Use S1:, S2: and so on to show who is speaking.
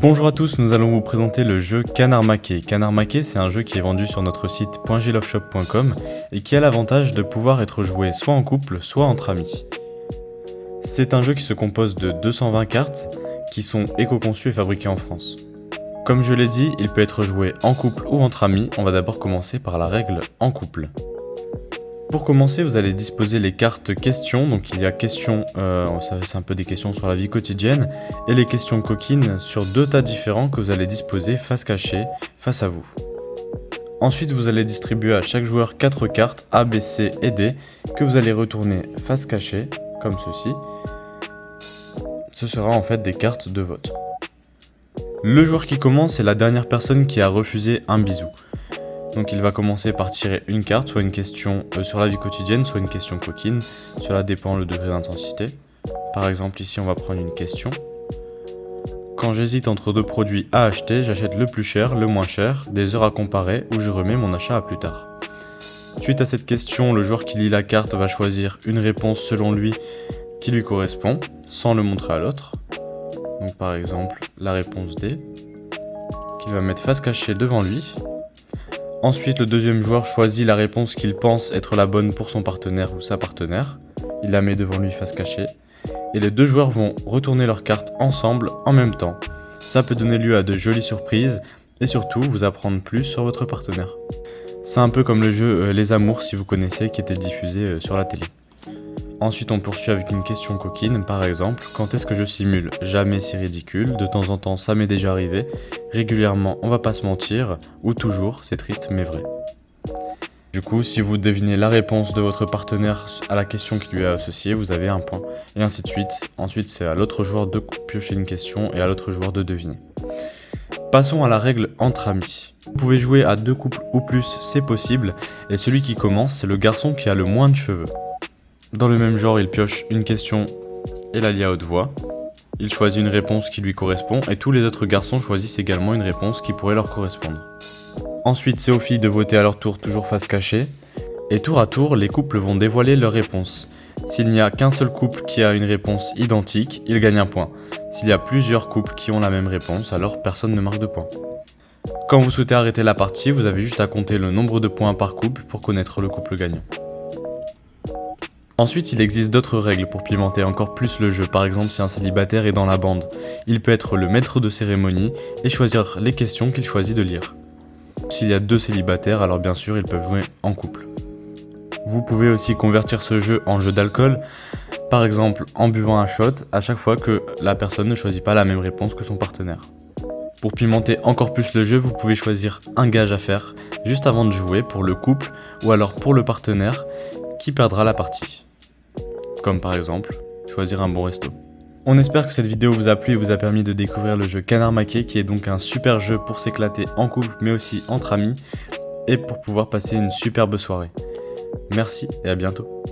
S1: Bonjour à tous, nous allons vous présenter le jeu Canard Maqué. Canard Maqué, c'est un jeu qui est vendu sur notre site .gloveshop.com et qui a l'avantage de pouvoir être joué soit en couple, soit entre amis. C'est un jeu qui se compose de 220 cartes qui sont éco-conçues et fabriquées en France. Comme je l'ai dit, il peut être joué en couple ou entre amis. On va d'abord commencer par la règle en couple. Pour commencer, vous allez disposer les cartes questions. Donc il y a questions, c'est un peu des questions sur la vie quotidienne, et les questions coquines sur deux tas différents que vous allez disposer face cachée, face à vous. Ensuite, vous allez distribuer à chaque joueur 4 cartes A, B, C et D que vous allez retourner face cachée, comme ceci. Ce sera en fait des cartes de vote. Le joueur qui commence est la dernière personne qui a refusé un bisou. Donc il va commencer par tirer une carte, soit une question sur la vie quotidienne, soit une question coquine. Cela dépend le degré d'intensité. Par exemple ici on va prendre une question. Quand j'hésite entre deux produits à acheter, j'achète le plus cher, le moins cher, des heures à comparer ou je remets mon achat à plus tard. Suite à cette question, le joueur qui lit la carte va choisir une réponse selon lui qui lui correspond, sans le montrer à l'autre. Donc par exemple la réponse D, qu'il va mettre face cachée devant lui. Ensuite, le deuxième joueur choisit la réponse qu'il pense être la bonne pour son partenaire ou sa partenaire. Il la met devant lui face cachée. Et les deux joueurs vont retourner leurs cartes ensemble en même temps. Ça peut donner lieu à de jolies surprises et surtout vous apprendre plus sur votre partenaire. C'est un peu comme le jeu Les Amours, si vous connaissez, qui était diffusé sur la télé. Ensuite, on poursuit avec une question coquine, par exemple, quand est-ce que je simule? Jamais, c'est ridicule, de temps en temps ça m'est déjà arrivé, régulièrement on va pas se mentir, ou toujours, c'est triste mais vrai. Du coup, si vous devinez la réponse de votre partenaire à la question qui lui est associée, vous avez un point, et ainsi de suite. Ensuite, c'est à l'autre joueur de piocher une question et à l'autre joueur de deviner. Passons à la règle entre amis. Vous pouvez jouer à 2 couples ou plus, c'est possible, et celui qui commence, c'est le garçon qui a le moins de cheveux. Dans le même genre, il pioche une question et la lit à haute voix. Il choisit une réponse qui lui correspond et tous les autres garçons choisissent également une réponse qui pourrait leur correspondre. Ensuite, c'est aux filles de voter à leur tour, toujours face cachée. Et tour à tour, les couples vont dévoiler leur réponse. S'il n'y a qu'un seul couple qui a une réponse identique, il gagne un point. S'il y a plusieurs couples qui ont la même réponse, alors personne ne marque de points. Quand vous souhaitez arrêter la partie, vous avez juste à compter le nombre de points par couple pour connaître le couple gagnant. Ensuite, il existe d'autres règles pour pimenter encore plus le jeu. Par exemple, si un célibataire est dans la bande, il peut être le maître de cérémonie et choisir les questions qu'il choisit de lire. S'il y a 2 célibataires, alors bien sûr, ils peuvent jouer en couple. Vous pouvez aussi convertir ce jeu en jeu d'alcool, par exemple en buvant un shot à chaque fois que la personne ne choisit pas la même réponse que son partenaire. Pour pimenter encore plus le jeu, vous pouvez choisir un gage à faire juste avant de jouer pour le couple ou alors pour le partenaire qui perdra la partie. Comme par exemple, choisir un bon resto. On espère que cette vidéo vous a plu et vous a permis de découvrir le jeu Canard Maqué, qui est donc un super jeu pour s'éclater en couple mais aussi entre amis et pour pouvoir passer une superbe soirée. Merci et à bientôt.